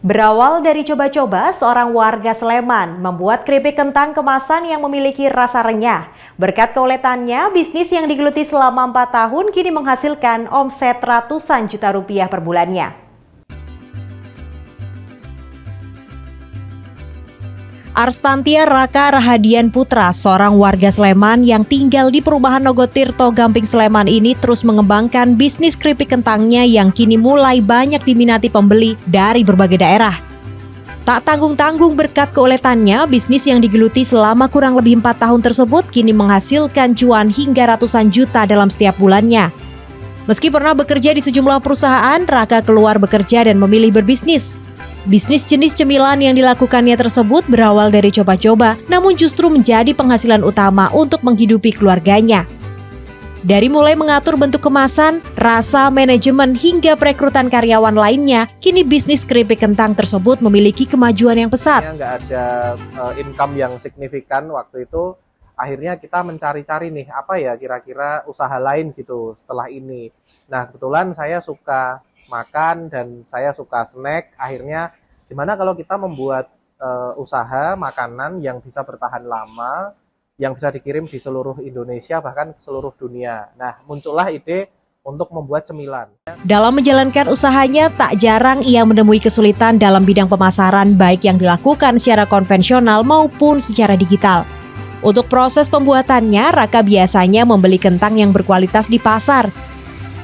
Berawal dari coba-coba, seorang warga Sleman membuat keripik kentang kemasan yang memiliki rasa renyah. Berkat keuletannya, bisnis yang digeluti selama 4 tahun kini menghasilkan omset ratusan juta rupiah per bulannya. Arstantia Raka Rahadian Putra, seorang warga Sleman yang tinggal di perumahan Nogotirto, Gamping Sleman ini terus mengembangkan bisnis keripik kentangnya yang kini mulai banyak diminati pembeli dari berbagai daerah. Tak tanggung-tanggung berkat keuletannya, bisnis yang digeluti selama kurang lebih 4 tahun tersebut kini menghasilkan cuan hingga ratusan juta dalam setiap bulannya. Meski pernah bekerja di sejumlah perusahaan, Raka keluar bekerja dan memilih berbisnis. Bisnis jenis cemilan yang dilakukannya tersebut berawal dari coba-coba, namun justru menjadi penghasilan utama untuk menghidupi keluarganya. Dari mulai mengatur bentuk kemasan, rasa, manajemen, hingga perekrutan karyawan lainnya, kini bisnis keripik kentang tersebut memiliki kemajuan yang pesat. Nggak ada income yang signifikan waktu itu, akhirnya kita mencari-cari nih, apa ya kira-kira usaha lain gitu setelah ini. Nah, kebetulan saya suka makan dan saya suka snack. Akhirnya gimana kalau kita membuat usaha makanan yang bisa bertahan lama, yang bisa dikirim di seluruh Indonesia bahkan ke seluruh dunia. Nah, muncullah ide untuk membuat cemilan. Dalam menjalankan usahanya, tak jarang ia menemui kesulitan dalam bidang pemasaran baik yang dilakukan secara konvensional maupun secara digital. Untuk proses pembuatannya, Raka biasanya membeli kentang yang berkualitas di pasar.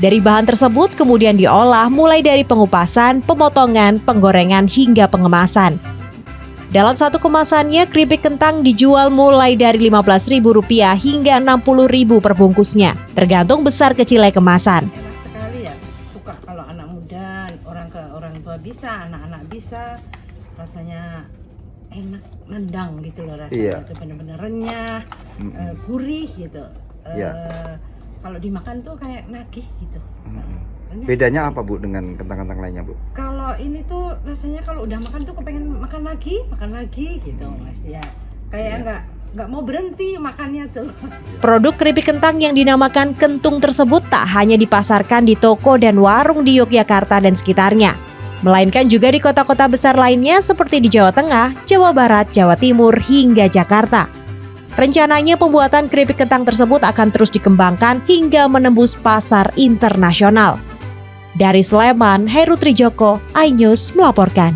Dari bahan tersebut kemudian diolah mulai dari pengupasan, pemotongan, penggorengan hingga pengemasan. Dalam satu kemasannya, keripik kentang dijual mulai dari Rp15.000 hingga Rp60.000 per bungkusnya, tergantung besar kecilnya kemasan. Enak sekali ya, suka kalau anak muda, orang tua bisa, anak-anak bisa, rasanya enak, nendang gitu loh rasanya. Itu benar-benar renyah, gurih gitu. Kalau dimakan tuh kayak nagih gitu. Bedanya apa Bu dengan kentang-kentang lainnya Bu? Kalau ini tuh rasanya kalau udah makan tuh kepengen makan lagi gitu Mas ya. Kayak nggak mau berhenti makannya tuh. Produk keripik kentang yang dinamakan kentung tersebut tak hanya dipasarkan di toko dan warung di Yogyakarta dan sekitarnya, melainkan juga di kota-kota besar lainnya seperti di Jawa Tengah, Jawa Barat, Jawa Timur, hingga Jakarta. Rencananya pembuatan keripik kentang tersebut akan terus dikembangkan hingga menembus pasar internasional. Dari Sleman, Heru Trijoko, iNews melaporkan.